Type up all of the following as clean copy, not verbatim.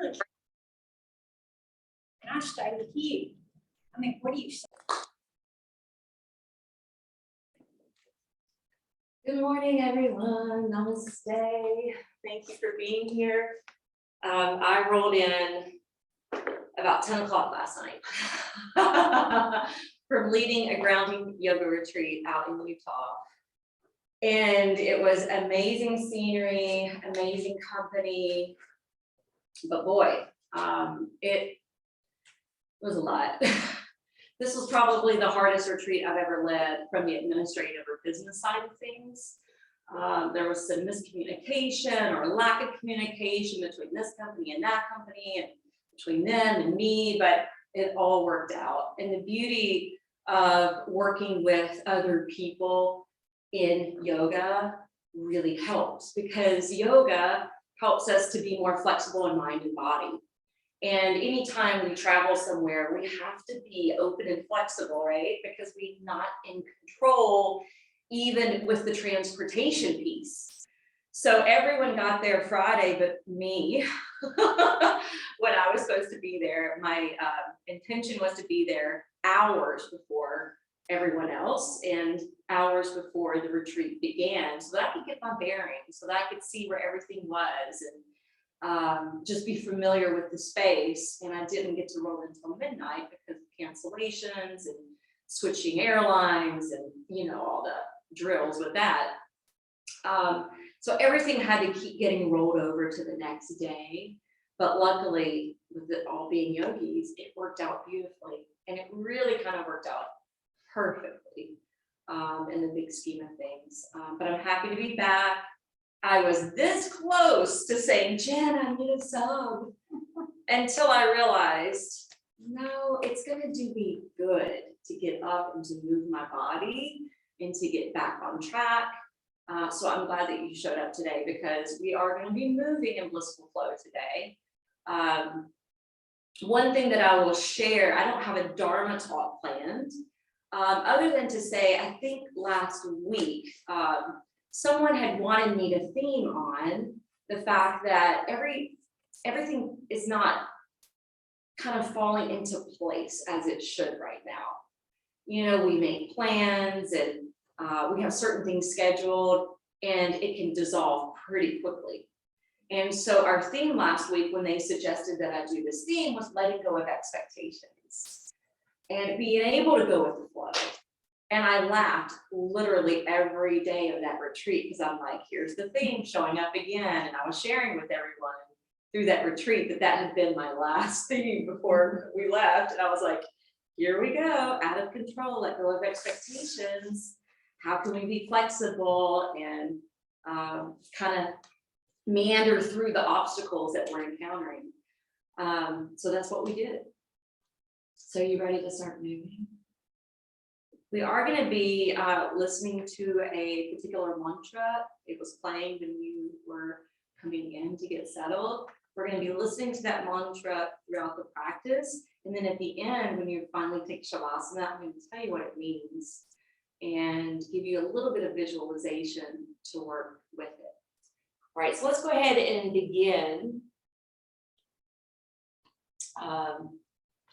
privilege. Gosh, I with you. I mean, what do you say? Good morning, everyone. Namaste. Thank you for being here. I rolled in about 10 o'clock last night from leading a grounding yoga retreat out in Utah. And it was amazing scenery, amazing company, but boy, it was a lot. This was probably the hardest retreat I've ever led from the administrative or business side of things. There was some miscommunication or lack of communication between this company and that company and between them and me, but it all worked out. And the beauty of working with other people in yoga really helps, because yoga helps us to be more flexible in mind and body. And anytime we travel somewhere, we have to be open and flexible, right? Because we're not in control, even with the transportation piece. So everyone got there Friday, but me, when I was supposed to be there. My intention was to be there hours before everyone else and hours before the retreat began, so that I could get my bearings, so that I could see where everything was and just be familiar with the space. And I didn't get to roll until midnight because of cancellations and switching airlines and, you know, all the drills with that. So everything had to keep getting rolled over to the next day. But luckily, with it all being yogis, it worked out beautifully. And it really kind of worked out perfectly in the big scheme of things. But I'm happy to be back. I was this close to saying, Jen, I need a sub, until I realized, no, it's gonna do me good to get up and to move my body and to get back on track. So I'm glad that you showed up today, because we are gonna be moving in Blissful Flow today. One thing that I will share, I don't have a Dharma talk planned, other than to say, I think last week, someone had wanted me to theme on the fact that everything is not kind of falling into place as it should right now. You know, we make plans and we have certain things scheduled, and it can dissolve pretty quickly. And so our theme last week, when they suggested that I do this theme, was letting go of expectations and being able to go with the flow. And I laughed literally every day of that retreat, because I'm like, here's the theme showing up again. And I was sharing with everyone through that retreat that that had been my last theme before we left. And I was like, here we go, out of control, let go of expectations. How can we be flexible and kind of meander through the obstacles that we're encountering? So that's what we did. So you ready to start moving? We are going to be listening to a particular mantra. It was playing when you were coming in to get settled. We're going to be listening to that mantra throughout the practice. And then at the end, when you finally take Shavasana, I'm going to tell you what it means and give you a little bit of visualization to work with it. All right, so let's go ahead and begin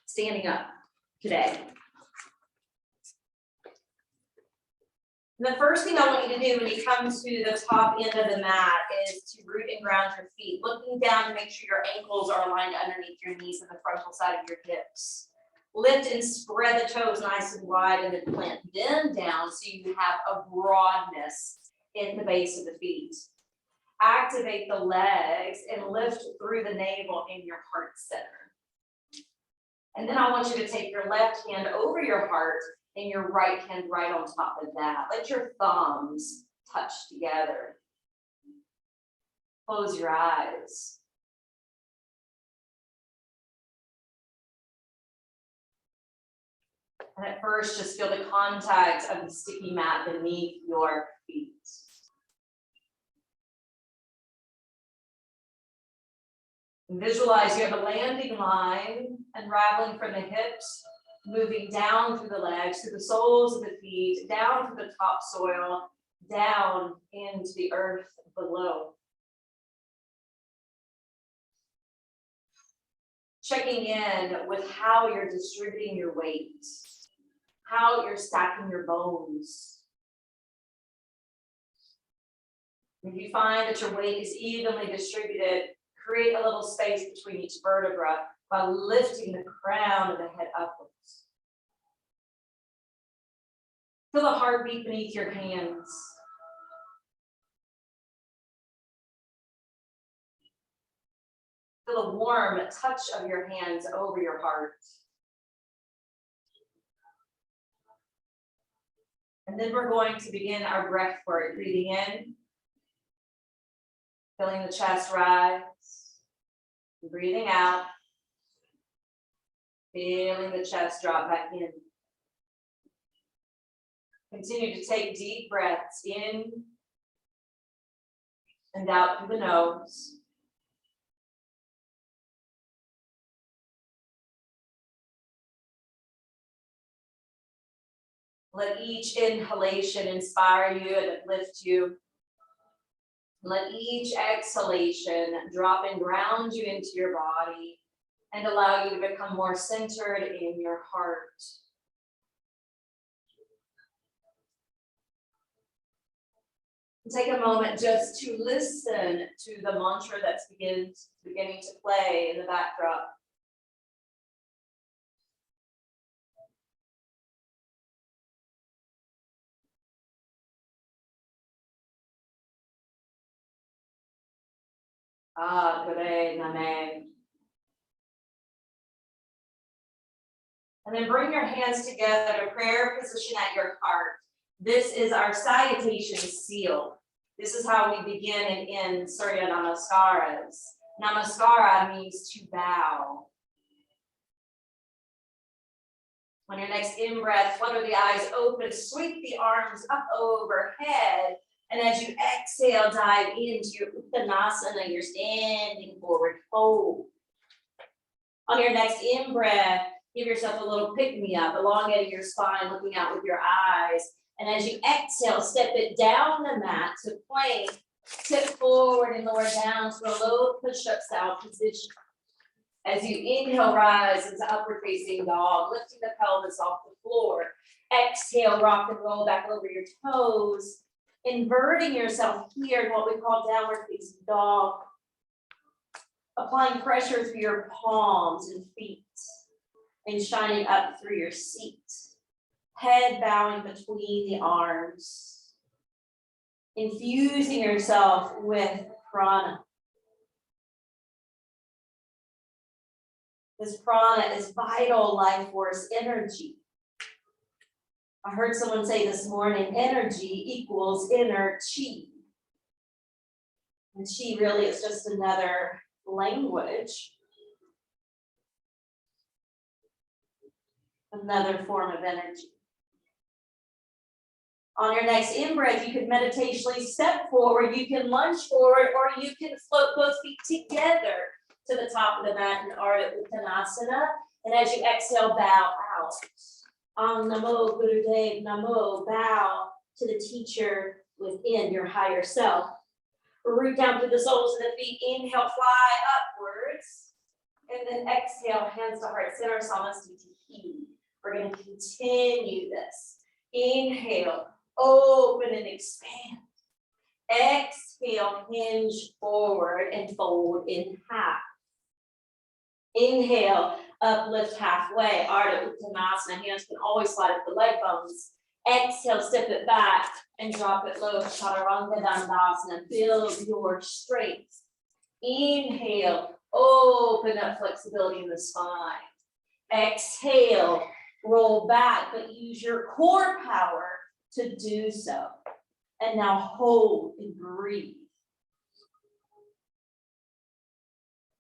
standing up today. The first thing I want you to do when you come to the top end of the mat is to root and ground your feet, looking down to make sure your ankles are aligned underneath your knees and the frontal side of your hips. Lift and spread the toes nice and wide, and then plant them down so you have a broadness in the base of the feet. Activate the legs and lift through the navel in your heart center. And then I want you to take your left hand over your heart and your right hand right on top of that. Let your thumbs touch together. Close your eyes. And at first, just feel the contact of the sticky mat beneath your feet. And visualize you have a landing line unraveling from the hips, moving down through the legs, through the soles of the feet, down to the topsoil, down into the earth below. checking in with how you're distributing your weight, how you're stacking your bones. If you find that your weight is evenly distributed, create a little space between each vertebra by lifting the crown of the head upwards. Feel the heartbeat beneath your hands. Feel the warm touch of your hands over your heart. And then we're going to begin our breath work. Breathing in, feeling the chest rise. Breathing out, feeling the chest drop back in. Continue to take deep breaths in and out through the nose. Let each inhalation inspire you and uplift you. Let each exhalation drop and ground you into your body and allow you to become more centered in your heart. Take a moment just to listen to the mantra that's beginning to play in the backdrop. Kure Name. And then bring your hands together to prayer position at your heart. This is our salutation seal. This is how we begin and end Surya Namaskaras. Namaskara means to bow. On your next in-breath, flutter the eyes open, sweep the arms up overhead. And as you exhale, dive into your Uttanasana, your standing forward fold. On your next in-breath, give yourself a little pick-me-up, elongating your spine, looking out with your eyes. And as you exhale, step it down the mat to plank, tip forward and lower down to a low push-up style position. As you inhale, rise into upward facing dog, lifting the pelvis off the floor. Exhale, rock and roll back over your toes. Inverting yourself here in what we call downward facing dog. Applying pressure through your palms and feet and shining up through your seat. Head bowing between the arms. Infusing yourself with prana. This prana is vital life force energy. I heard someone say this morning, energy equals inner chi. And chi really is just another language, another form of energy. On your next in-breath, you can meditationally step forward, you can lunge forward, or you can float both feet together to the top of the mat in Ardha Uttanasana. And as you exhale, bow out. Namo Gurudev, Namo, bow to the teacher within your higher self. Root down through the soles of the feet, inhale, fly upwards. And then exhale, hands to heart center, Samastiti. We're going to continue this. Inhale, open and expand. Exhale, hinge forward and fold in half. Inhale, uplift halfway, Ardha Uttanasana. Hands can always slide up the leg bones. Exhale, step it back and drop it low. Chaturanga Dandasana. Build your strength. Inhale, open up flexibility in the spine. Exhale, roll back, but use your core power to do so. And now hold and breathe.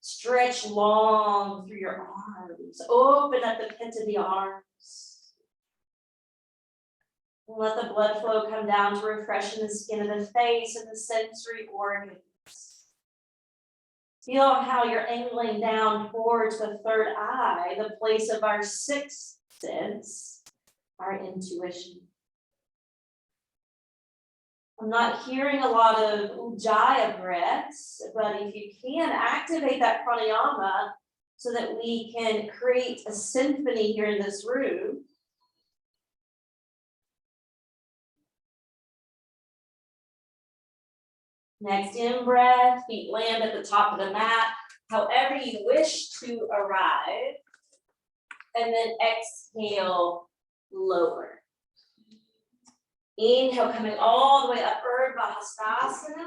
Stretch long through your arms. Open up the pit of the arms. Let the blood flow come down to refreshing the skin of the face and the sensory organs. Feel how you're angling down towards the third eye, the place of our sixth sense, our intuition. I'm not hearing a lot of Ujjayi breaths, but if you can activate that pranayama so that we can create a symphony here in this room. Next in breath, feet land at the top of the mat, however you wish to arrive. And then exhale, lower. Inhale, coming all the way up, Urdhva Hastasana.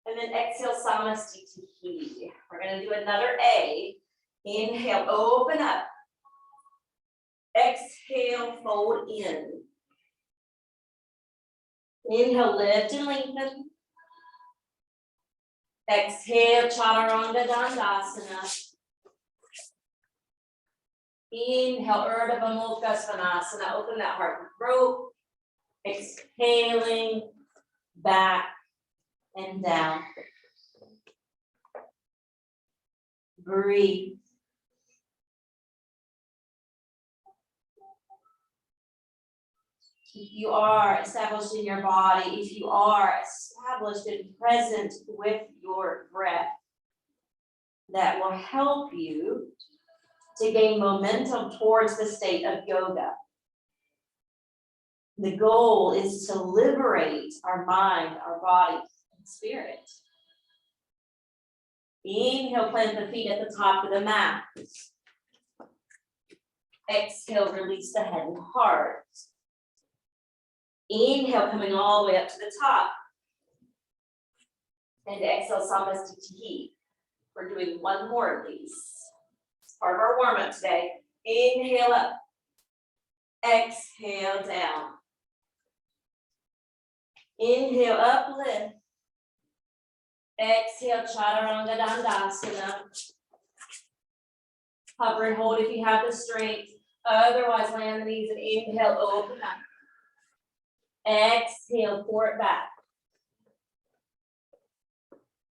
And then exhale, Samastitihi. We're gonna do another A. Inhale, open up. Exhale, fold in. Inhale, lift and lengthen. Exhale, Chaturanga Dandasana. Inhale, Urdhva Mukha Svanasana. Open that heart and throat. Exhaling, back and down. Breathe. If you are established in your body, if you are established and present with your breath, that will help you to gain momentum towards the state of yoga. The goal is to liberate our mind, our body, and spirit. Inhale, plant the feet at the top of the mat. Exhale, release the head and heart. Inhale, coming all the way up to the top. And exhale, Samastitihi. We're doing one more of these. It's part of our warm-up today. Inhale up. Exhale down. Inhale, uplift. Exhale, Chaturanga Dandasana. Hover and hold if you have the strength. Otherwise, land the knees and inhale, open up. Exhale, pour it back.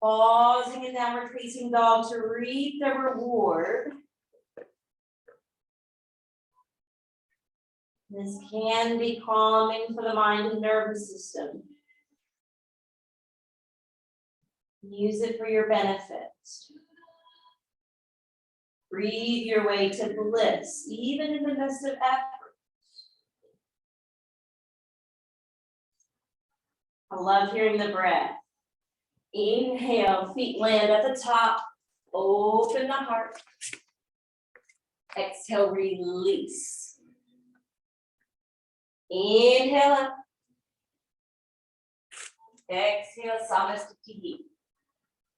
Pausing in downward facing dog to reap the reward. This can be calming for the mind and nervous system. Use it for your benefit. Breathe your way to bliss, even in the midst of effort. I love hearing the breath. Inhale, feet land at the top. Open the heart. Exhale, release. Inhale up. Exhale, Samastitihi.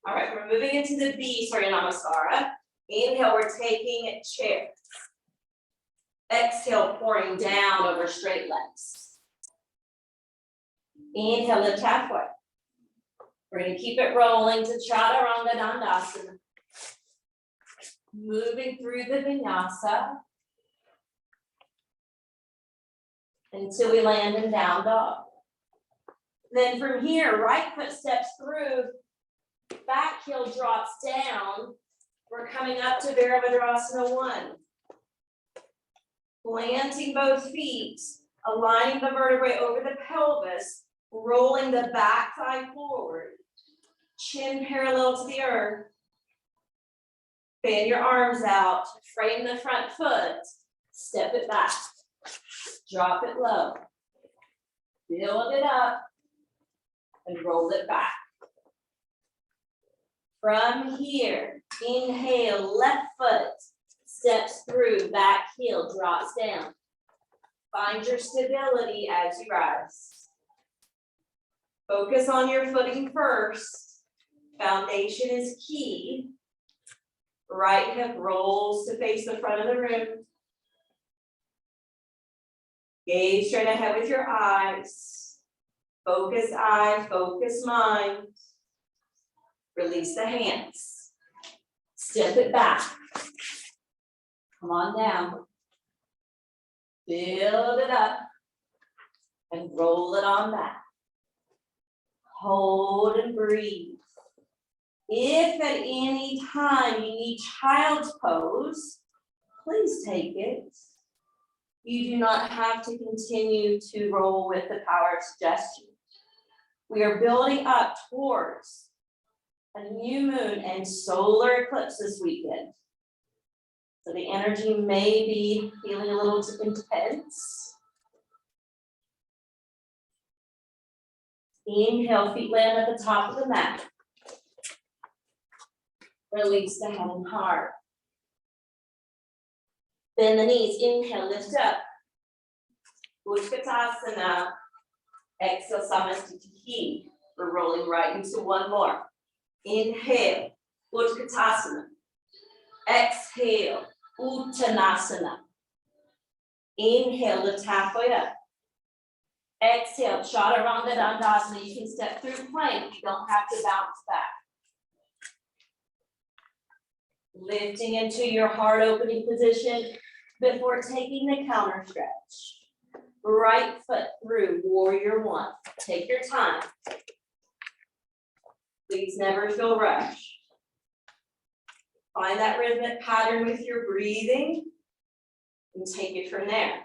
All right, we're moving into the B, Surya Namaskara. Inhale, we're taking chair. Exhale, pouring down over straight legs. Inhale, lift halfway. We're going to keep it rolling to Chaturanga Dandasana. Moving through the vinyasa until we land in down dog. Then from here, right foot steps through, back heel drops down. We're coming up to Virabhadrasana 1. Planting both feet, aligning the vertebrae over the pelvis, rolling the back thigh forward, chin parallel to the earth. Fan your arms out, frame the front foot, step it back, drop it low, build it up, and roll it back. From here, inhale, left foot steps through, back heel drops down. Find your stability as you rise. Focus on your footing first. Foundation is key. Right hip rolls to face the front of the room. Gaze straight ahead with your eyes. Focus eye, focus mind. Release the hands. Step it back. Come on down. Build it up. And roll it on back. Hold and breathe. If at any time you need child's pose, please take it. You do not have to continue to roll with the power of suggestion. We are building up towards a new moon and solar eclipse this weekend. So the energy may be feeling a little intense. Inhale, feet land at the top of the mat. Release the head and heart. Bend the knees, inhale, lift up. Utkatasana. Exhale, Samasthiti. We're rolling right into one more. Inhale, Utkatasana. Exhale, Uttanasana. Inhale, lift halfway up. Exhale, Chaturanga Dandasana. You can step through plank. You don't have to bounce back. Lifting into your heart opening position before taking the counter stretch. Right foot through warrior one. Take your time. Please never feel rushed. Find that rhythmic pattern with your breathing and take it from there.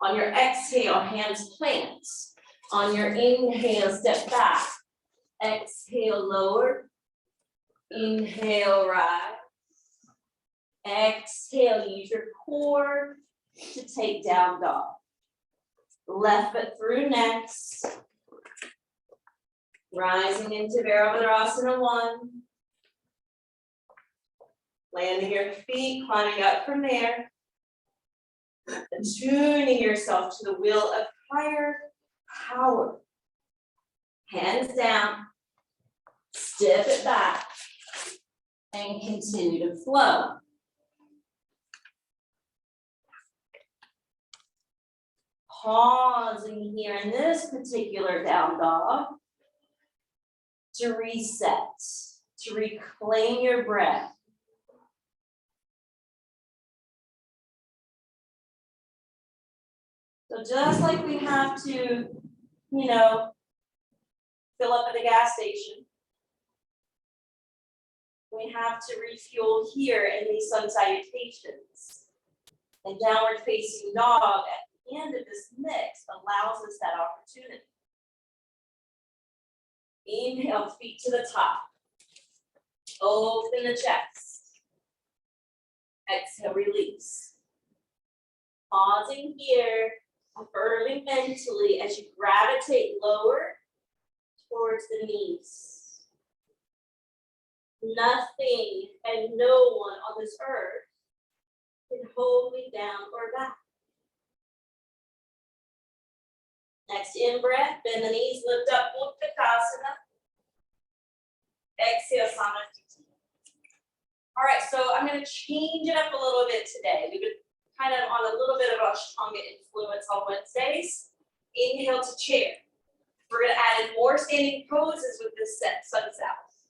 On your exhale, hands plant. On your inhale, step back. Exhale, lower. Inhale, rise. Exhale, use your core to take down dog. Left foot through next. Rising into Virabhadrasana 1. Landing your feet, climbing up from there. Tuning yourself to the wheel of higher power. Hands down. Step it back. And continue to flow. Pausing here in this particular down dog to reset, to reclaim your breath. So just like we have to, fill up at a gas station, we have to refuel here in these sun salutations. And downward facing dog at the end of this mix allows us that opportunity. Inhale, feet to the top. Open the chest. Exhale, release. Pausing here, affirming mentally as you gravitate lower towards the knees. Nothing and no one on this earth can hold me down or back. Next in-breath, bend the knees, lift up, Utkatasana. Exhale, Samasthiti. All right, so I'm going to change it up a little bit today. We've been kind of on a little bit of Ashtanga influence on Wednesdays. Inhale to chair. We're going to add in more standing poses with this set, sun south.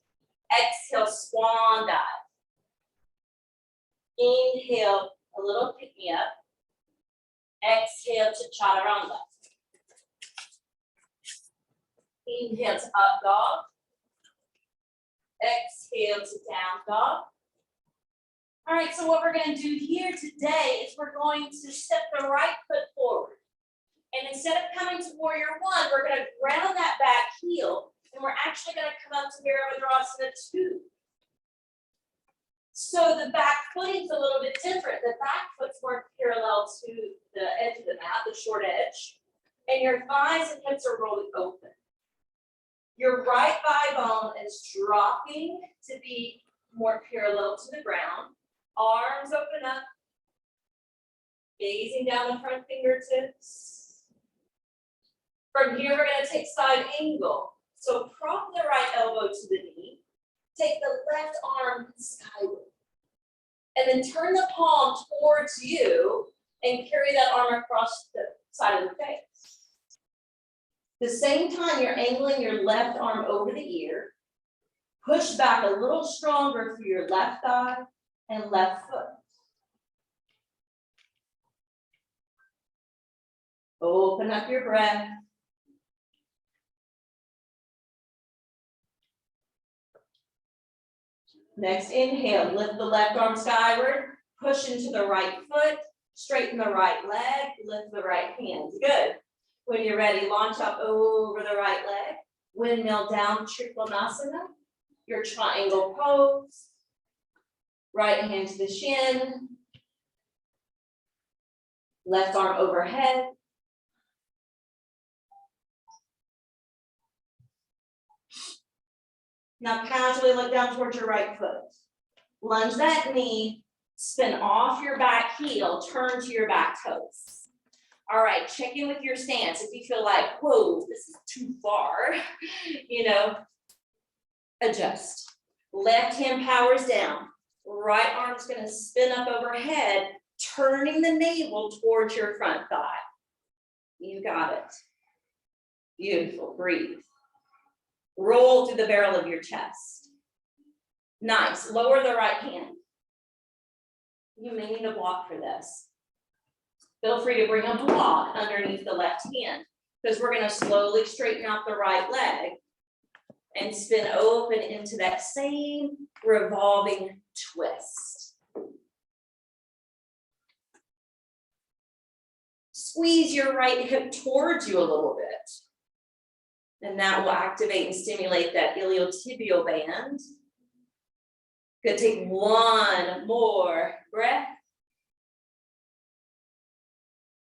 Exhale, swan dive. Inhale, a little pick me up. Exhale to chaturanga. Inhale to up dog. Exhale to down dog. All right, so what we're going to do here today is we're going to step the right foot forward. And instead of coming to warrior one, we're going to ground that back heel, and we're actually going to come up to Virabhadrasana 2. So the back footing's a little bit different. The back foot's more parallel to the edge of the mat, the short edge, and your thighs and hips are rolling open. Your right thigh bone is dropping to be more parallel to the ground. Arms open up, gazing down the front fingertips. From here, we're going to take side angle. So prop the right elbow to the knee. Take the left arm skyward. And then turn the palm towards you and carry that arm across the side of the face. At the same time, you're angling your left arm over the ear. Push back a little stronger through your left thigh and left foot. Open up your breath. Next inhale, lift the left arm skyward, push into the right foot, straighten the right leg, lift the right hand. Good. When you're ready, launch up over the right leg, windmill down, Trikonasana, your triangle pose. Right hand to the shin. Left arm overhead. Now casually look down towards your right foot. Lunge that knee, spin off your back heel, turn to your back toes. All right, check in with your stance. If you feel like, whoa, this is too far, adjust. Left hand powers down. Right arm's gonna spin up overhead, turning the navel towards your front thigh. You got it. Beautiful, breathe. Roll through the barrel of your chest. Nice, lower the right hand. You may need a block for this. Feel free to bring a block underneath the left hand because we're gonna slowly straighten out the right leg and spin open into that same revolving twist. Squeeze your right hip towards you a little bit. And that will activate and stimulate that iliotibial band. Good, take one more breath.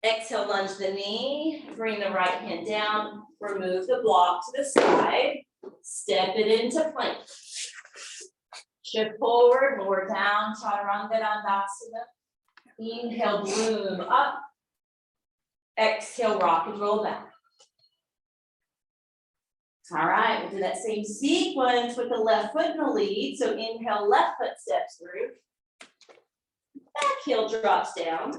Exhale, lunge the knee, bring the right hand down, remove the block to the side, step it into plank. Shift forward, lower down, Chaturanga Dandasana. Inhale, bloom up. Exhale, rock and roll back. All right, we'll do that same sequence with the left foot in the lead. So inhale, left foot steps through. Back heel drops down.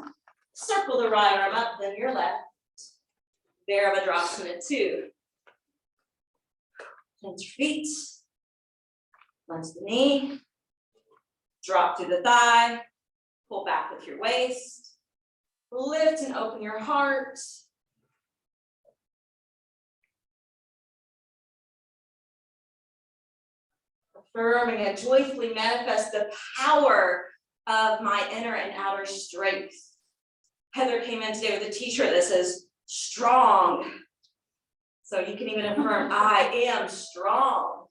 Circle the right arm up, then your left. Virabhadrasana 2. Plant your feet. Lunge the knee. Drop through the thigh. Pull back with your waist. Lift and open your heart. Affirming and joyfully manifest the power of my inner and outer strength. Heather came in today with a t-shirt that says strong. So you can even affirm, I am strong.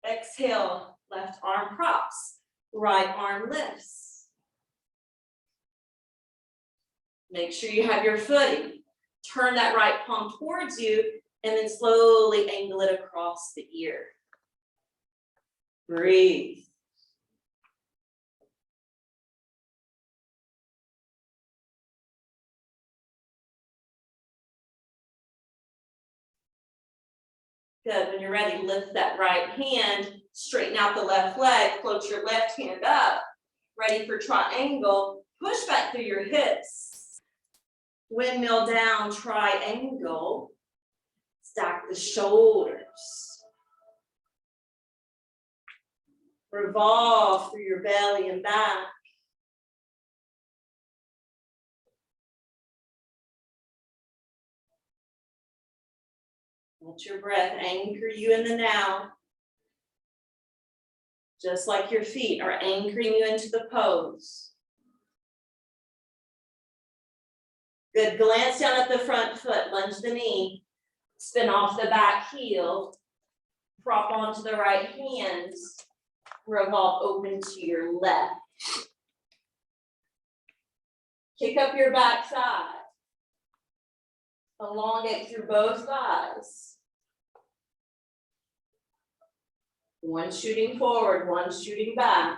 Exhale, left arm props, right arm lifts. Make sure you have your footing. Turn that right palm towards you and then slowly angle it across the ear. Breathe. Good, when you're ready, lift that right hand, straighten out the left leg, float your left hand up. Ready for triangle, push back through your hips. Windmill down, triangle. Stack the shoulders. Revolve through your belly and back. Let your breath anchor you in the now. Just like your feet are anchoring you into the pose. Good, glance down at the front foot, lunge the knee. Spin off the back heel, prop onto the right hand, revolve open to your left. Kick up your back thigh. Elongate through both thighs. One shooting forward, one shooting back.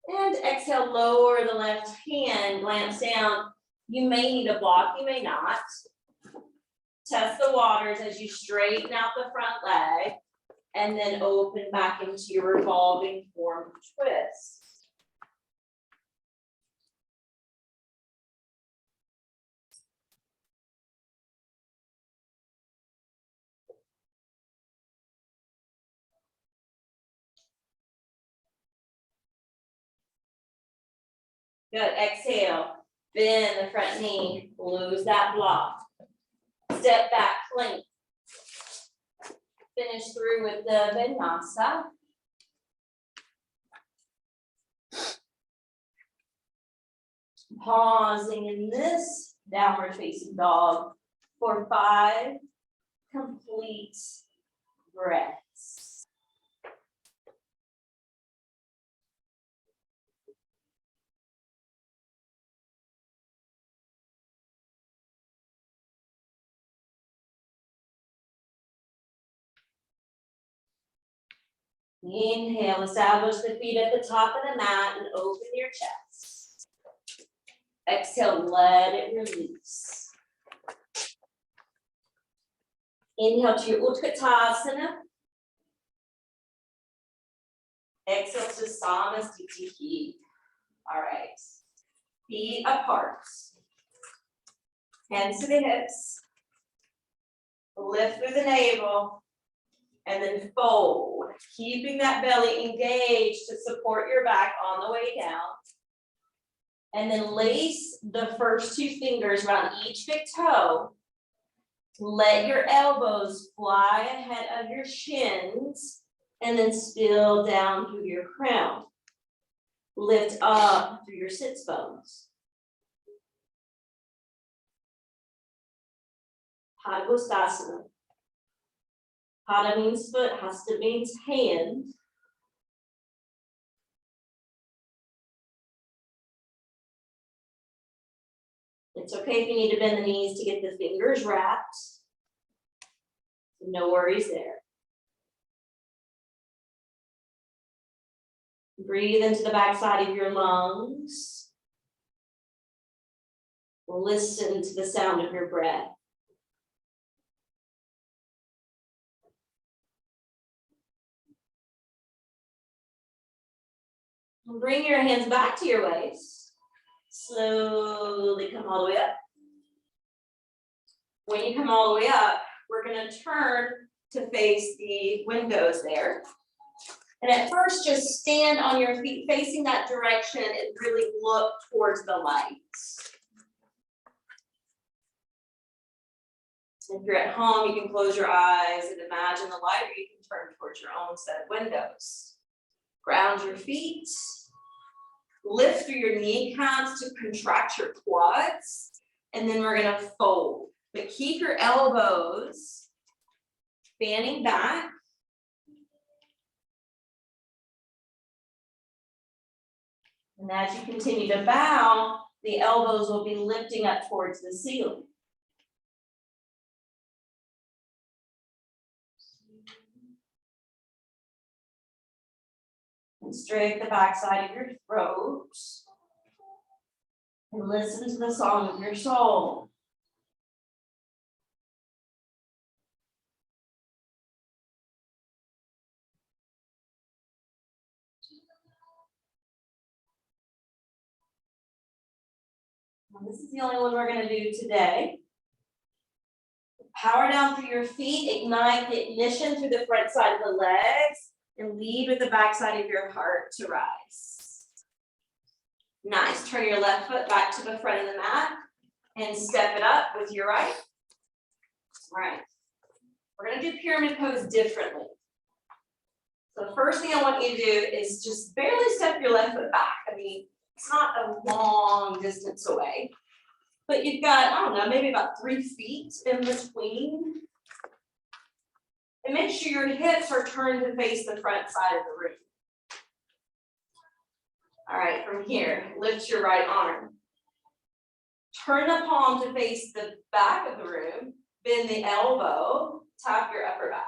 And exhale, lower the left hand, glance down. You may need a block, you may not. Test the waters as you straighten out the front leg and then open back into your revolving form twist. Good, exhale, bend the front knee, lose that block. Step back, plank. Finish through with the vinyasa. Pausing in this downward facing dog for 5, complete breaths. Inhale, establish the feet at the top of the mat and open your chest. Exhale, let it release. Inhale to your Utkatasana. Exhale to Samasthiti. All right. Feet apart. Hands to the hips. Lift through the navel. And then fold, keeping that belly engaged to support your back on the way down. And then lace the first two fingers around each big toe. Let your elbows fly ahead of your shins and then spill down through your crown. Lift up through your sits bones. Padangusthasana. Pada means foot, hasta means hand. It's okay if you need to bend the knees to get the fingers wrapped. No worries there. Breathe into the backside of your lungs. Listen to the sound of your breath. Bring your hands back to your waist. Slowly come all the way up. When you come all the way up, we're going to turn to face the windows there. And at first, just stand on your feet facing that direction and really look towards the light. If you're at home, you can close your eyes and imagine the light, or you can turn towards your own set of windows. Ground your feet. Lift through your kneecaps to contract your quads. And then we're going to fold. But keep your elbows fanning back. And as you continue to bow, the elbows will be lifting up towards the ceiling. And straight the backside of your throat. And listen to the song of your soul. Now, this is the only one we're going to do today. Power down through your feet, ignite the ignition through the front side of the legs, and lead with the back side of your heart to rise. Nice. Turn your left foot back to the front of the mat and step it up with your right. All right. We're going to do pyramid pose differently. So the first thing I want you to do is just barely step your left foot back. I mean, it's not a long distance away, but you've got, I don't know, maybe about 3 feet in between. And make sure your hips are turned to face the front side of the room. All right, from here, lift your right arm. Turn the palm to face the back of the room, bend the elbow, tap your upper back.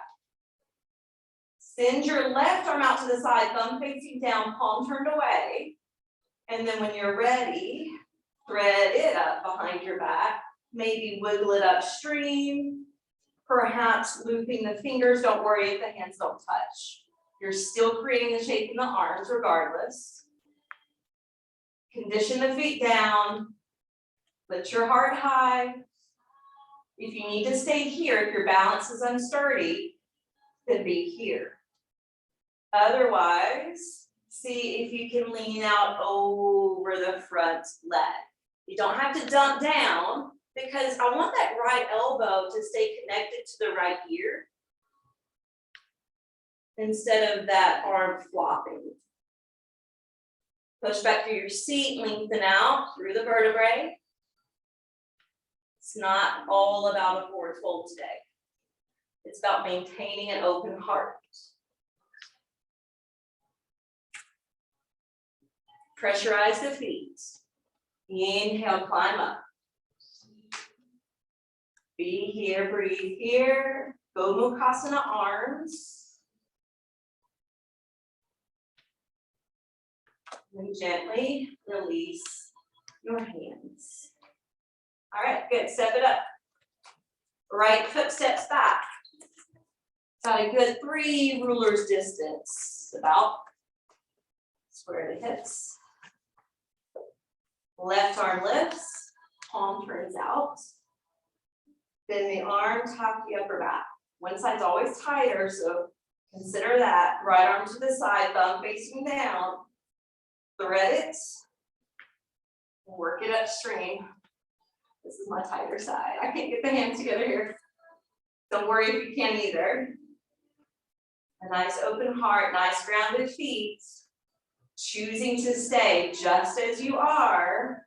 Send your left arm out to the side, thumb facing down, palm turned away. And then when you're ready, thread it up behind your back, maybe wiggle it upstream, perhaps looping the fingers. Don't worry if the hands don't touch. You're still creating the shape in the arms regardless. Condition the feet down. Lift your heart high. If you need to stay here, if your balance is unsturdy, then be here. Otherwise, see if you can lean out over the front leg. You don't have to dump down because I want that right elbow to stay connected to the right ear instead of that arm flopping. Push back through your seat, lengthen out through the vertebrae. It's not all about a forward fold today. It's about maintaining an open heart. Pressurize the feet. Inhale, climb up. Be here, breathe here. Gomukhasana arms. And gently release your hands. All right, good, step it up. Right foot steps back. About a good 3 rulers distance, about square the hips. Left arm lifts, palm turns out. Bend the arm, tap the upper back. One side's always tighter, so consider that. Right arm to the side, thumb facing down. Thread it. Work it upstream. This is my tighter side. I can't get the hands together here. Don't worry if you can't either. A nice open heart, nice grounded feet. Choosing to stay just as you are,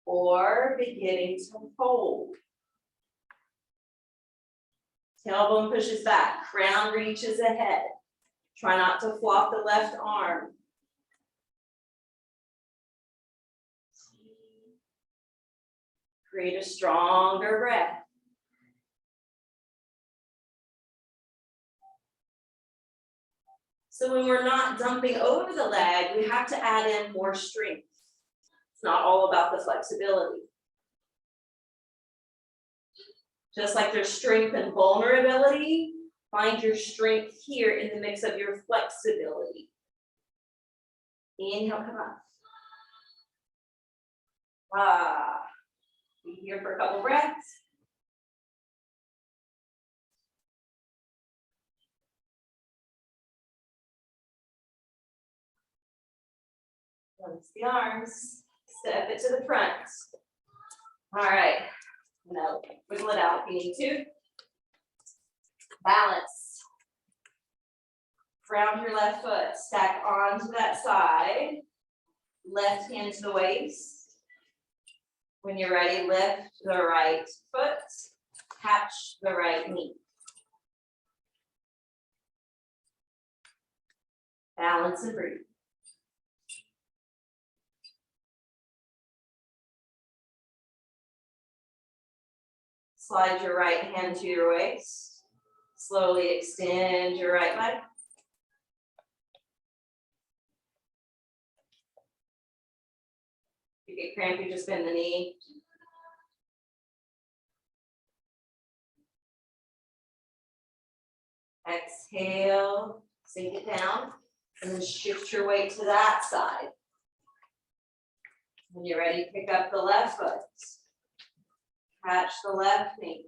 or beginning to fold. Tailbone pushes back, crown reaches ahead. Try not to flop the left arm. Create a stronger breath. So when we're not dumping over the leg, we have to add in more strength. It's not all about the flexibility. Just like there's strength and vulnerability, find your strength here in the mix of your flexibility. Inhale, come up. Be here for a couple breaths. Release the arms, step it to the front. All right, now wiggle it out if you need to. Balance. Ground your left foot, stack onto that side. Left hand to the waist. When you're ready, lift the right foot, catch the right knee. Balance and breathe. Slide your right hand to your waist. Slowly extend your right leg. If you get crampy, just bend the knee. Exhale, sink it down, and then shift your weight to that side. When you're ready, pick up the left foot. Catch the left knee.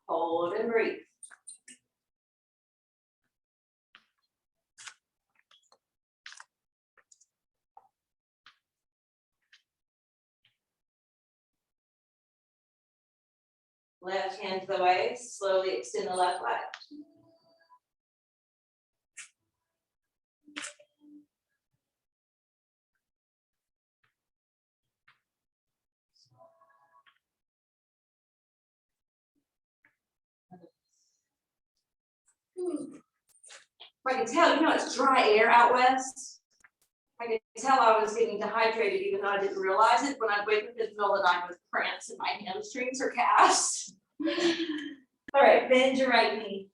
Hold and breathe. Left hand to the waist, slowly extend the left leg. I can tell, it's dry air out west. I could tell I was getting dehydrated even though I didn't realize it when I'd wake up in the middle of the night with cramps and my hamstrings are calves. All right, bend your right knee.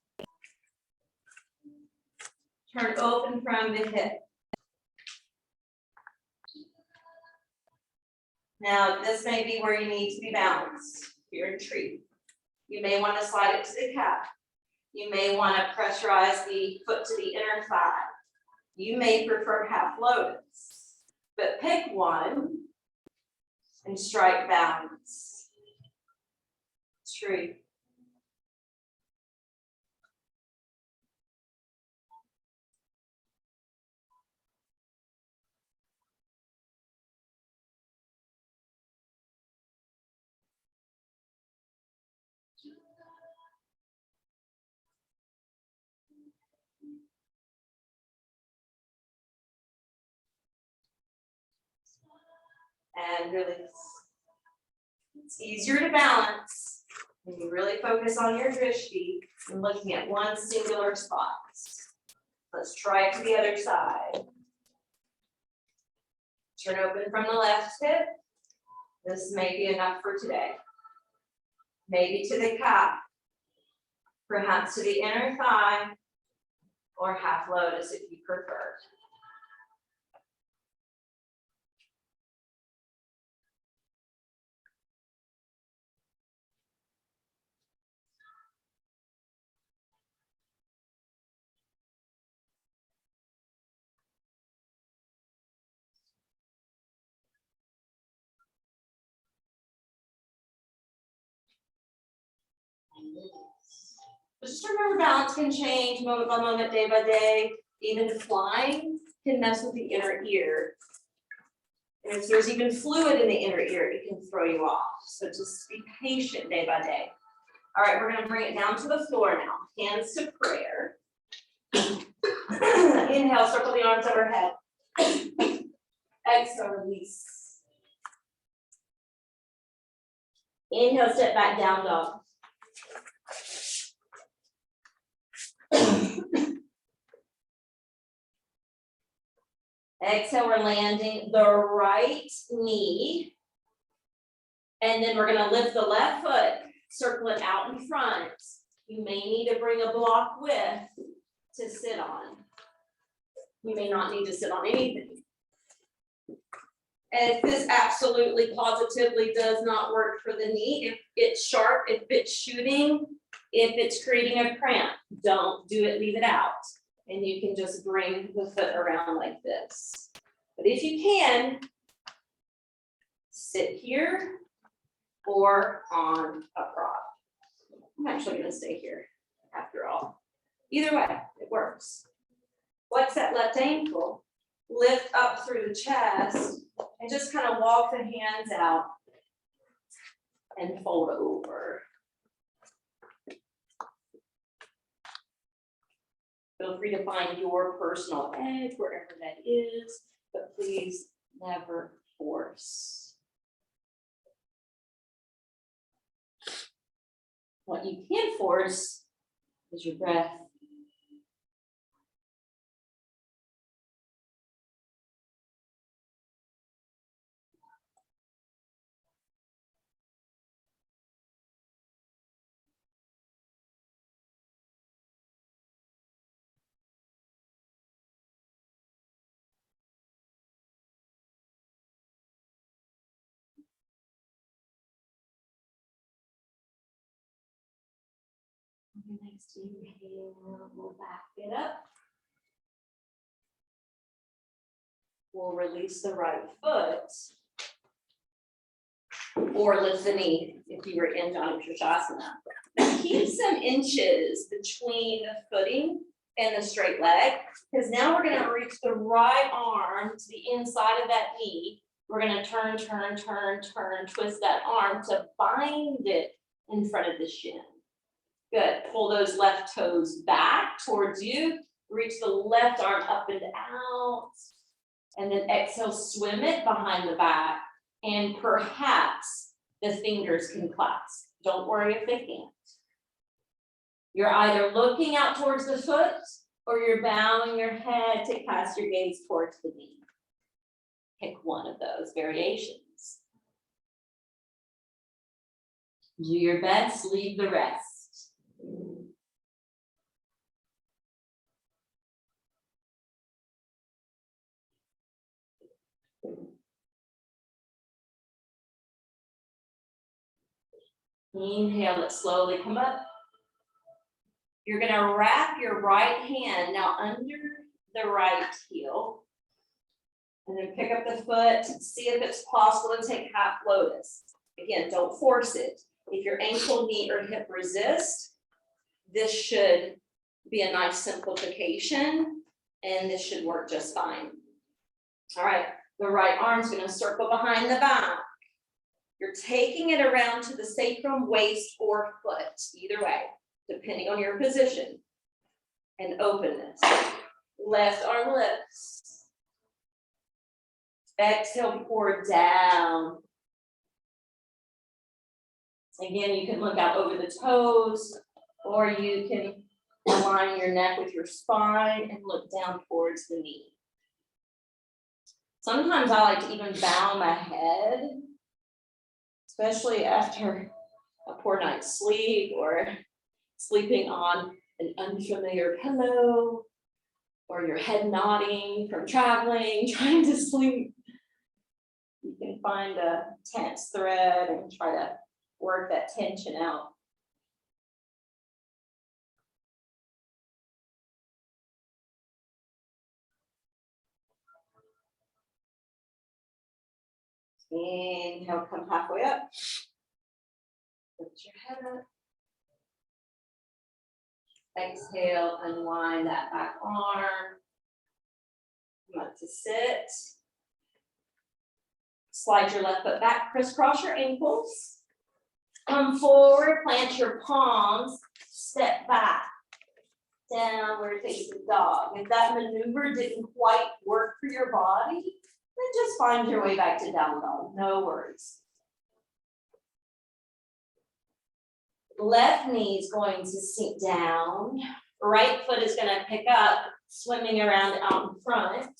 Turn open from the hip. Now, this may be where you need to be balanced. You're in tree. You may want to slide it to the calf. You may want to pressurize the foot to the inner thigh. You may prefer half lotus, but pick one and strike balance. Tree. And release. It's easier to balance And you really focus on your drishti and looking at one singular spot. Let's try it to the other side. Turn open from the left hip. This may be enough for today. Maybe to the calf, perhaps to the inner thigh, or half lotus if you prefer. But just remember, balance can change moment by moment, day by day. Even flying can mess with the inner ear. And if there's even fluid in the inner ear, it can throw you off. So just be patient day by day. All right, we're gonna bring it down to the floor now. Hands to prayer. Inhale, circle the arms overhead. Exhale, release. Inhale, step back, down dog. Exhale, we're landing the right knee. And then we're gonna lift the left foot, circle it out in front. You may need to bring a block width to sit on. You may not need to sit on anything. And if this absolutely positively does not work for the knee, if it's sharp, if it's shooting, if it's creating a cramp, don't do it, leave it out. And you can just bring the foot around like this. But if you can, sit here or on a prop. I'm actually gonna stay here after all. Either way, it works. Flex that left ankle, lift up through the chest, and just kind of walk the hands out and fold over. Feel free to find your personal edge, wherever that is, but please never force. What you can force is your breath. Next inhale, we'll back it up. We'll release the right foot. Or lift the knee if you were in Janu Shasana. Keep some inches between the footing and the straight leg, because now we're gonna reach the right arm to the inside of that knee. We're gonna turn, twist that arm to bind it in front of the shin. Good, pull those left toes back towards you. Reach the left arm up and out. And then exhale, swim it behind the back. And perhaps the fingers can clasp. Don't worry if they can't. You're either looking out towards the foot or you're bowing your head to cast your gaze towards the knee. Pick one of those variations. Do your best, leave the rest. Inhale, let slowly come up. You're gonna wrap your right hand now under the right heel. And then pick up the foot, see if it's possible to take half lotus. Again, don't force it. If your ankle, knee, or hip resist, this should be a nice simplification, and this should work just fine. All right, the right arm's gonna circle behind the back. You're taking it around to the sacrum, waist, or foot, either way, depending on your position. And openness. Left arm lifts. Exhale, pour down. Again, you can look out over the toes, or you can align your neck with your spine and look down towards the knee. Sometimes I like to even bow my head, especially after a poor night's sleep or sleeping on an unfamiliar pillow, or your head nodding from traveling, trying to sleep. You can find a tense thread and try to work that tension out. Inhale, come halfway up. Lift your head up. Exhale, unwind that back arm. Come up to sit. Slide your left foot back, crisscross your ankles. Come forward, plant your palms, step back. Downward facing dog. If that maneuver didn't quite work for your body, then just find your way back to down dog, no worries. Left knee is going to sink down. Right foot is gonna pick up, swimming around out in front.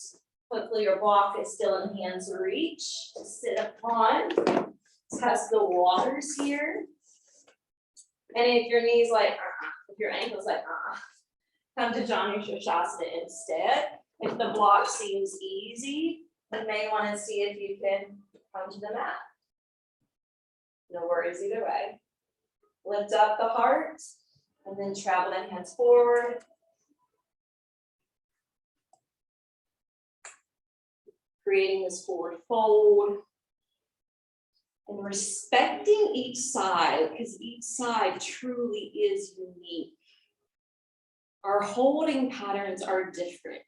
Hopefully your block is still in hand's reach. Sit upon, test the waters here. And if your knee's like, if your ankle's like, come to Janu Shasana instead. If the block seems easy, you may wanna see if you can come to the mat. No worries either way. Lift up the heart and then travel the hands forward. Creating this forward fold. And respecting each side, because each side truly is unique. Our holding patterns are different.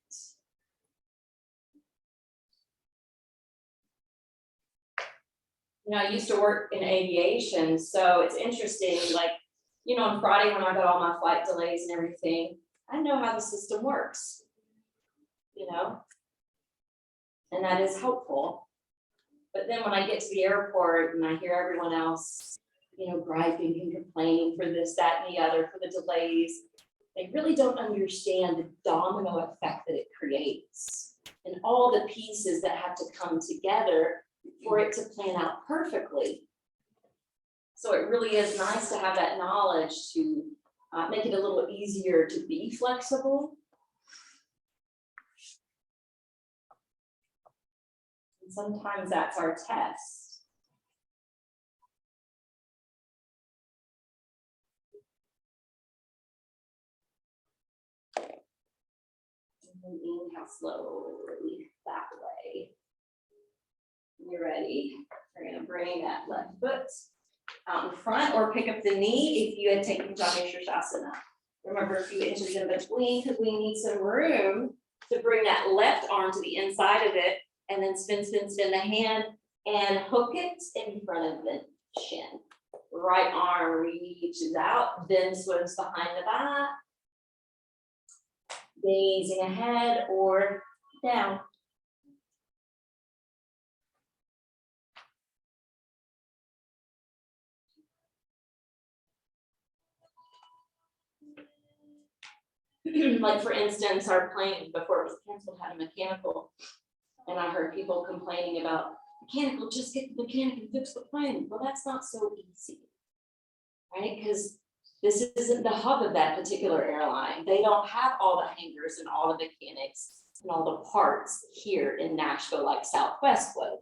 You know, I used to work in aviation, so it's interesting, like, you know, on Friday when I got all my flight delays and everything, I know how the system works, you know, and that is helpful. But then when I get to the airport and I hear everyone else, you know, griping and complaining for this, that, and the other, for the delays, they really don't understand the domino effect that it creates and all the pieces that have to come together for it to plan out perfectly. So it really is nice to have that knowledge to make it a little easier to be flexible. And sometimes that's our test. And then inhale slowly that way. When you're ready, we're going to bring that left foot out in front or pick up the knee if you had taken Janu Shasana. Remember, a few inches in between because we need some room to bring that left arm to the inside of it and then spin, spin, spin the hand and hook it in front of the shin. Right arm reaches out, then swims behind the back, gazing ahead or down. Like for instance, our plane before it was canceled had a mechanical, and I heard people complaining about mechanical, just get the mechanic and fix the plane. Well, that's not so easy, right? Because this isn't the hub of that particular airline. They don't have all the hangars and all the mechanics and all the parts here in Nashville like Southwest would,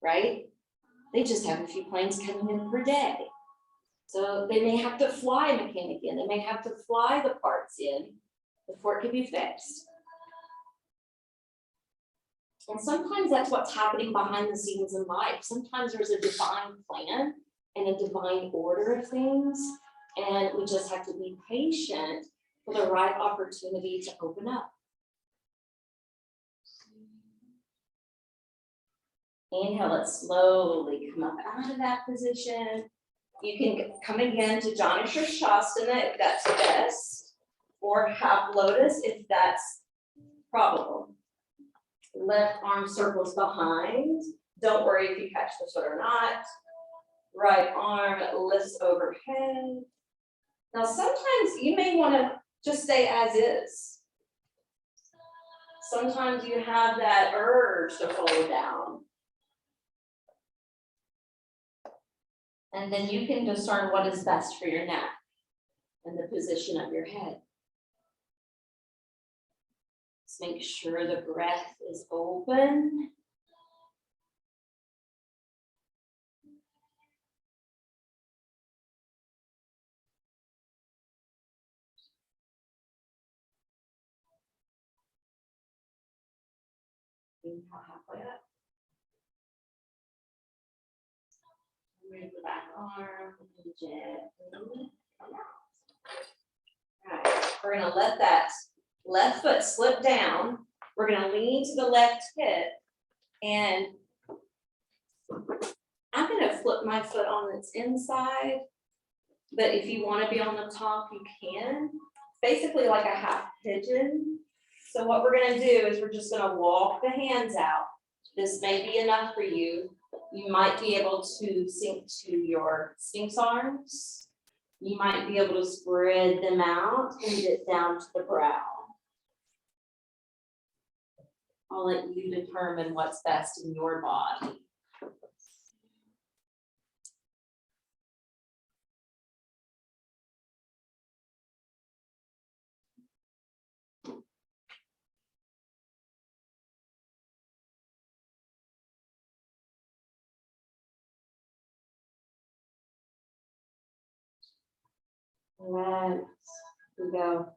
right? They just have a few planes coming in per day. So they may have to fly a mechanic in, they may have to fly the parts in before it can be fixed. And sometimes that's what's happening behind the scenes in life. Sometimes there's a divine plan and a divine order of things, and we just have to be patient for the right opportunity to open up. Inhale it slowly, come up out of that position. You can come again to Janu Shasana if that's best, or half lotus if that's probable. Left arm circles behind. Don't worry if you catch the foot or not. Right arm lifts overhead. Now, sometimes you may want to just stay as is. Sometimes you have that urge to fold down. And then you can discern what is best for your neck and the position of your head. Just make sure the breath is open. Halfway up. Move the back arm and gently come out. All right, we're gonna let that left foot slip down. We're gonna lean to the left hip, and I'm gonna flip my foot on its inside, but if you wanna be on the top, you can. Basically like a half pigeon. So what we're gonna do is we're just gonna walk the hands out. This may be enough for you. You might be able to sink to your Sphinx arms. You might be able to spread them out and get down to the brow. I'll let you determine what's best in your body. All right, here we go.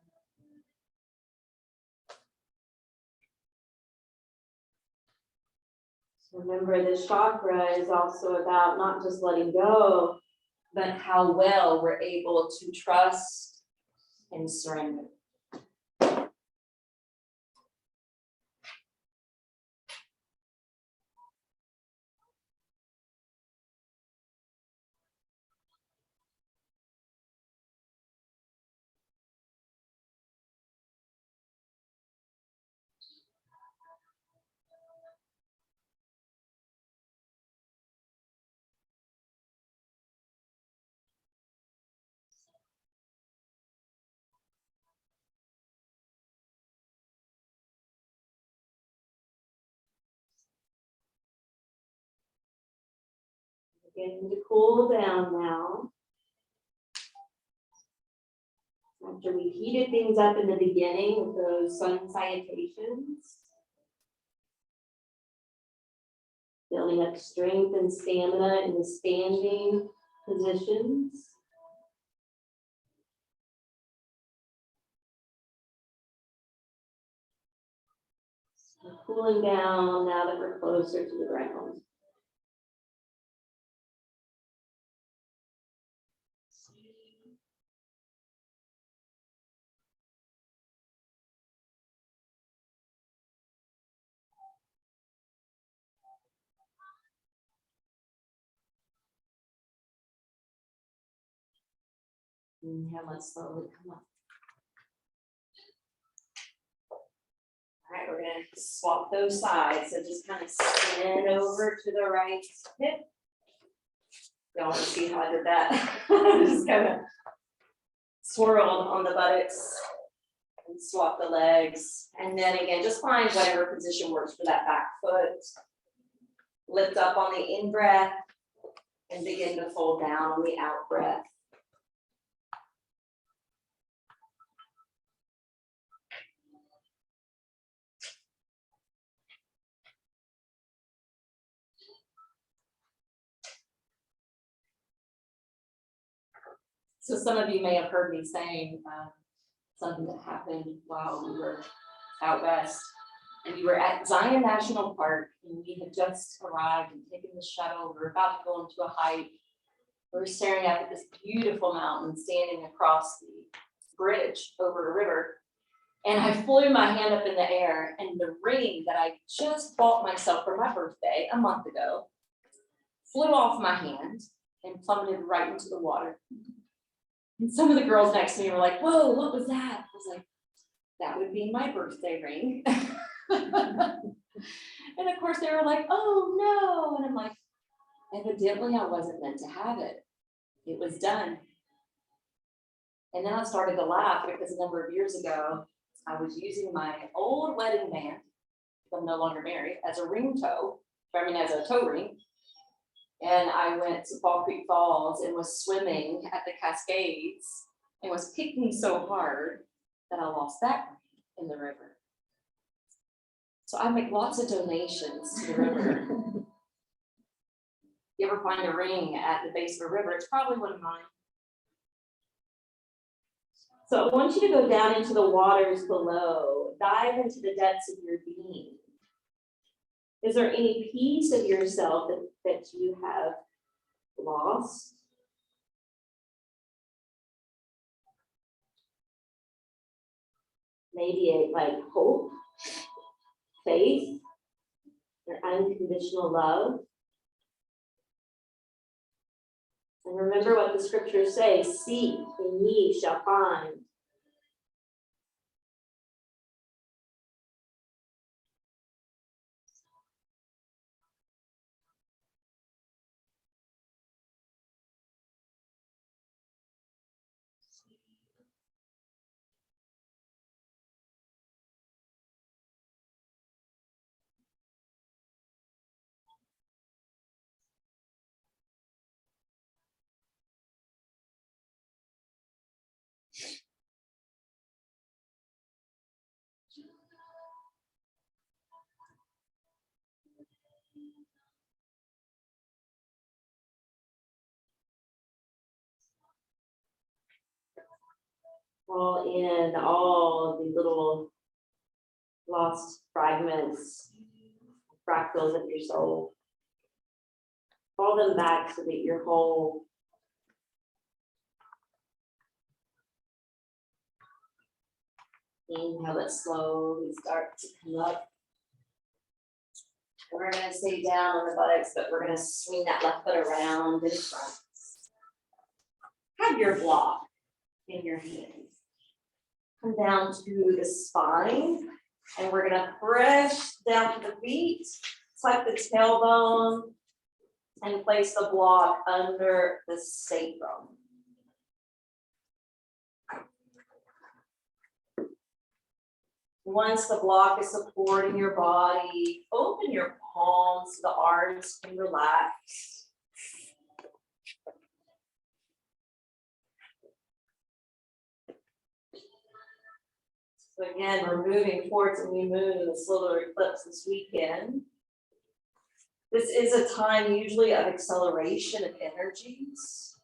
So remember, this chakra is also about not just letting go, but how well we're able to trust and surrender. Beginning to cool down now. After we heated things up in the beginning with those sun salutations, building up strength and stamina in the standing positions. We're cooling down now that we're closer to the ground. Inhale, let's slowly come up. All right, we're gonna swap those sides. So just kind of spin over to the right hip. Y'all want to see how I did that? Just kind of swirled on the buttocks and swap the legs. And then again, just find whatever position works for that back foot. Lift up on the in breath and begin to fold down on the out breath. So some of you may have heard me saying something that happened while we were out west. And we were at Zion National Park, and we had just arrived and taken the shuttle. We were about to go into a hike. We were staring at this beautiful mountain, standing across the bridge over a river. And I flew my hand up in the air, and the ring that I just bought myself for my birthday a month ago flew off my hand and plummeted right into the water. And some of the girls next to me were like, "Whoa, what was that?" I was like, "That would be my birthday ring." And of course they were like, "Oh no." And I'm like, Evidently, I wasn't meant to have it. It was done. And then I started to laugh because a number of years ago, I was using my old wedding band, I'm no longer married, as a ring toe, as a toe ring. And I went to Fall Creek Falls and was swimming at the Cascades and was kicking so hard that I lost that ring in the river. So I make lots of donations to the river. You ever find a ring at the base of a river? It's probably one of mine. So I want you to go down into the waters below, dive into the depths of your being. Is there any piece of yourself that you have lost? Maybe like hope, faith, or unconditional love. And remember what the scriptures say, seek and ye shall find. All in all the little lost fragments, fractals of your soul. Call them back so that you're whole. Inhale it slowly, start to come up. We're going to stay down on the buttocks, but we're going to swing that left foot around in front. Have your block in your hands. Come down to the spine, and we're going to press down to the feet. It's like the tailbone, and place the block under the sacrum. Once the block is supporting your body, open your palms so the arms can relax. So again, we're moving towards a new moon and a solar eclipse this weekend. This is a time usually of acceleration of energies.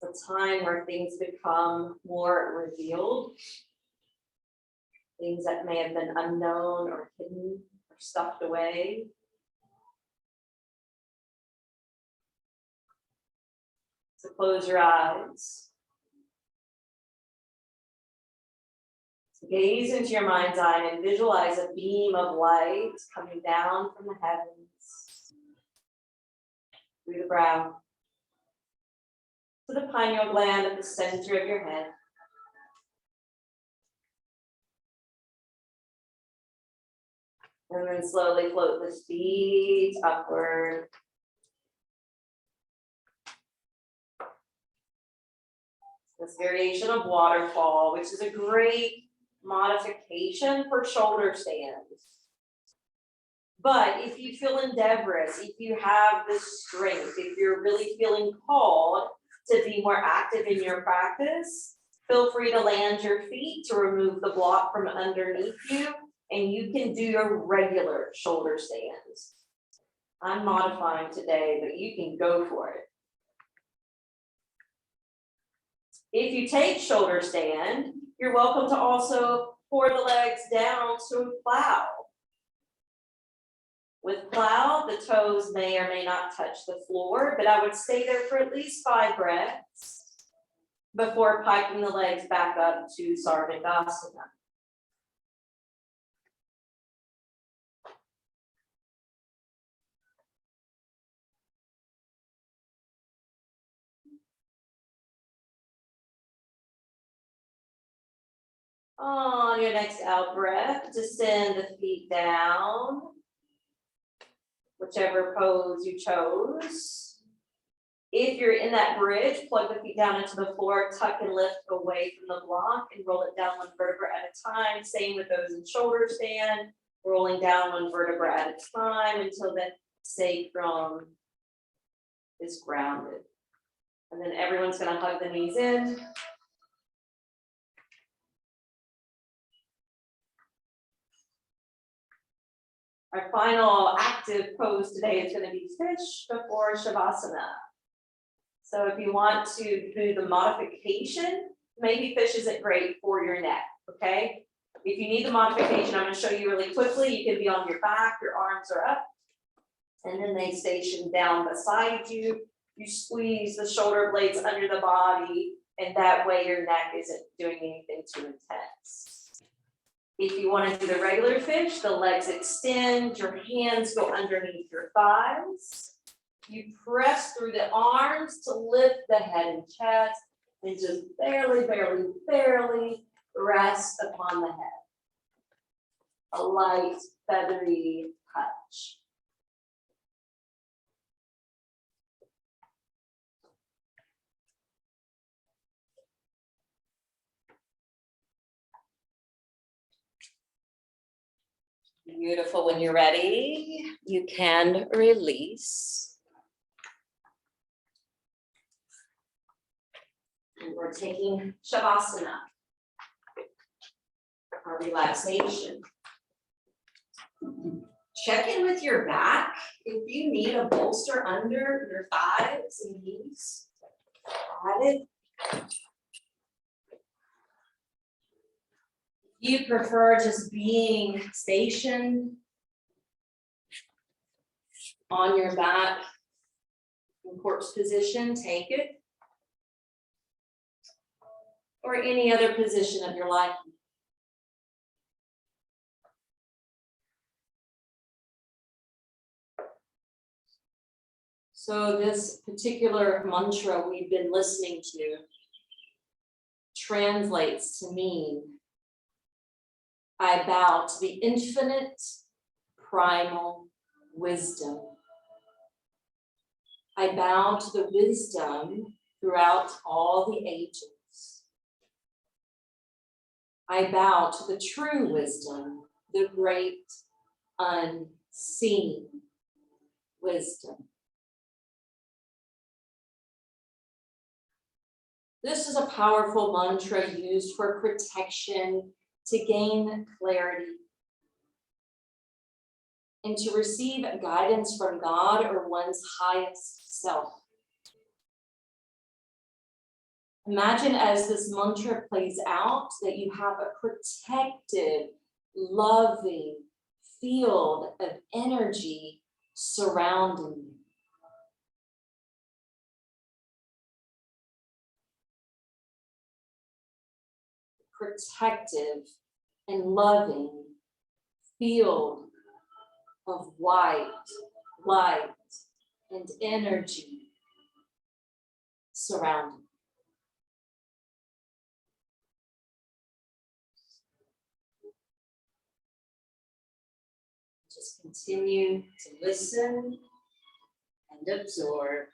A time where things become more revealed. Things that may have been unknown or hidden or stuffed away. So close your eyes. Gaze into your mind's eye and visualize a beam of light coming down from the heavens through the brow to the pineal gland at the center of your head. And then slowly float the feet upward. This variation of waterfall, which is a great modification for shoulder stands. But if you feel endeavorous, if you have the strength, if you're really feeling called to be more active in your practice, feel free to land your feet to remove the block from underneath you, and you can do your regular shoulder stands. I'm modifying today, but you can go for it. If you take shoulder stand, you're welcome to also pour the legs down to plow. With plow, the toes may or may not touch the floor, but I would stay there for at least 5 breaths before piking the legs back up to Sarvangasana. On your next out breath, descend the feet down. whichever pose you chose. If you're in that bridge, plug the feet down into the floor, tuck and lift away from the block and roll it down one vertebra at a time. Same with those in shoulder stand, rolling down one vertebra at a time until the sacrum is grounded. And then everyone's gonna hug the knees in. Our final active pose today is gonna be fish before Shavasana. So if you want to do the modification, maybe fish isn't great for your neck, okay? If you need the modification, I'm gonna show you really quickly. You can be on your back, your arms are up, and then they station down beside you. You squeeze the shoulder blades under the body, and that way your neck isn't doing anything too intense. If you want to do the regular fish, the legs extend, your hands go underneath your thighs. You press through the arms to lift the head and chest, and just barely, barely, barely rest upon the head. A light, feathery touch. Beautiful. When you're ready, you can release. And we're taking Shavasana, our relaxation. Check in with your back. If you need a bolster under your thighs and knees, add it. You prefer just being stationed on your back in corpse position, take it. Or any other position of your liking. So this particular mantra we've been listening to translates to mean, I bow to the infinite primal wisdom. I bow to the wisdom throughout all the ages. I bow to the true wisdom, the great unseen wisdom. This is a powerful mantra used for protection, to gain clarity, and to receive guidance from God or one's highest self. Imagine as this mantra plays out that you have a protected, loving field of energy surrounding you. Protective and loving field of white light and energy surrounding. Just continue to listen and absorb.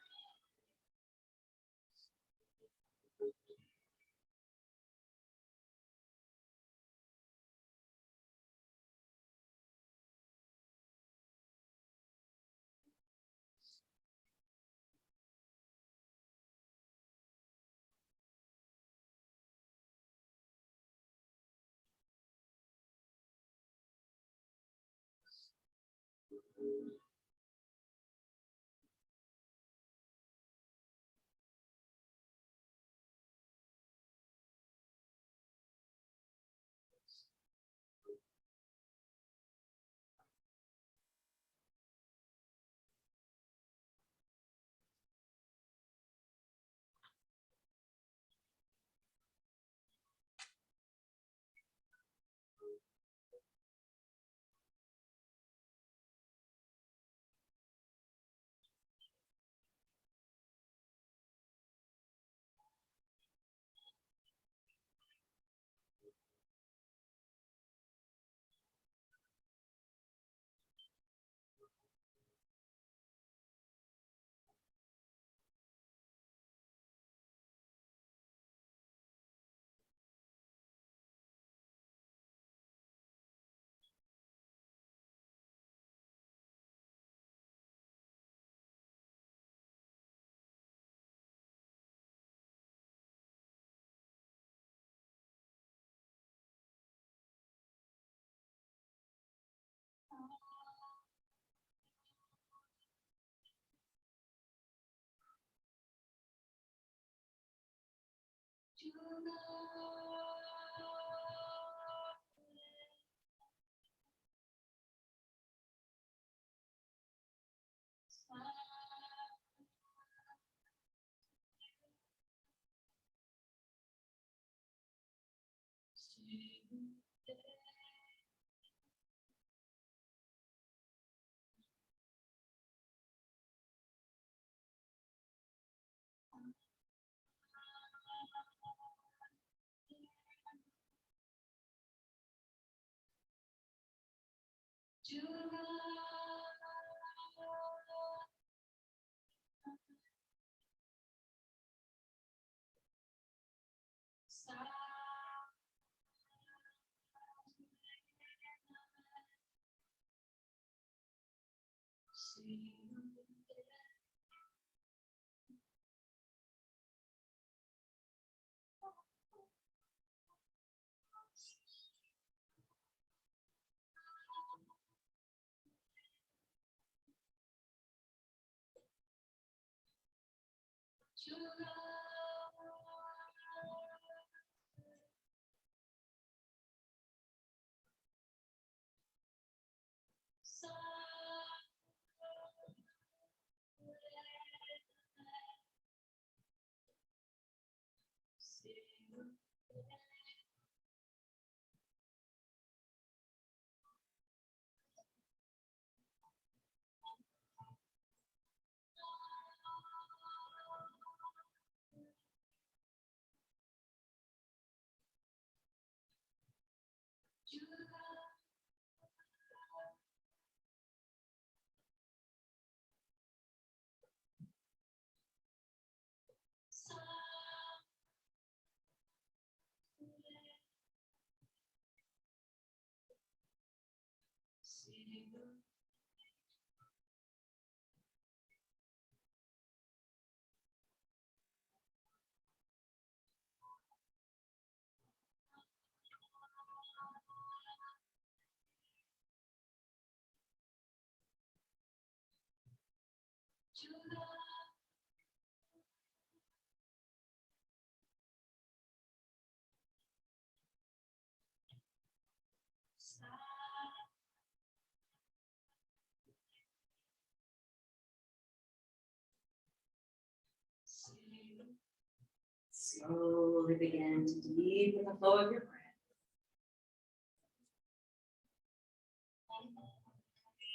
Slowly begin to deepen the flow of your breath.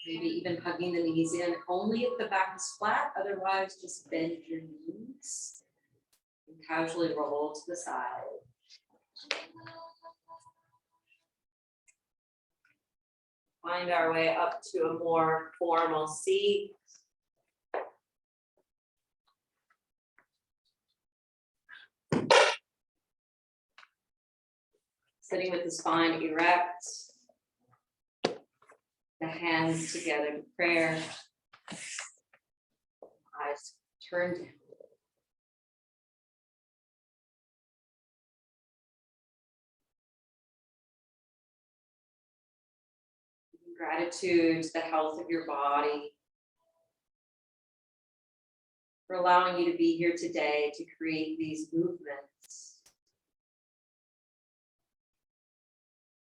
Maybe even hugging the knees in, only if the back is flat, otherwise just bend your knees and casually roll to the side. Find our way up to a more formal seat. Sitting with the spine erect, the hands together to prayer, eyes turned down. Gratitude to the health of your body, for allowing you to be here today to create these movements.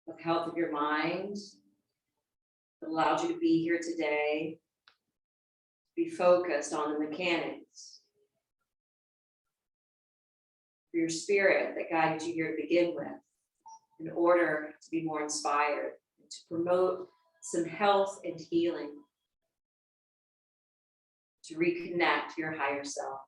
The health of your mind that allowed you to be here today, to be focused on the mechanics. For your spirit that guided you here to begin with, in order to be more inspired, and to promote some health and healing, to reconnect your higher self.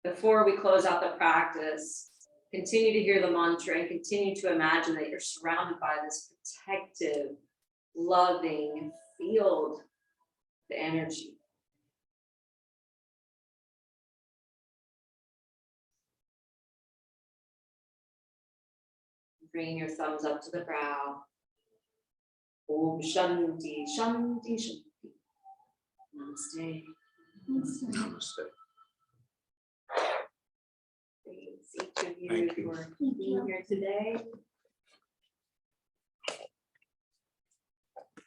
Before we close out the practice, continue to hear the mantra and continue to imagine that you're surrounded by this protective, loving field, the energy. Bring your thumbs up to the brow. Om Shanti, Shanti, Shanti. Namaste. Namaste. Thanks each of you for being here today.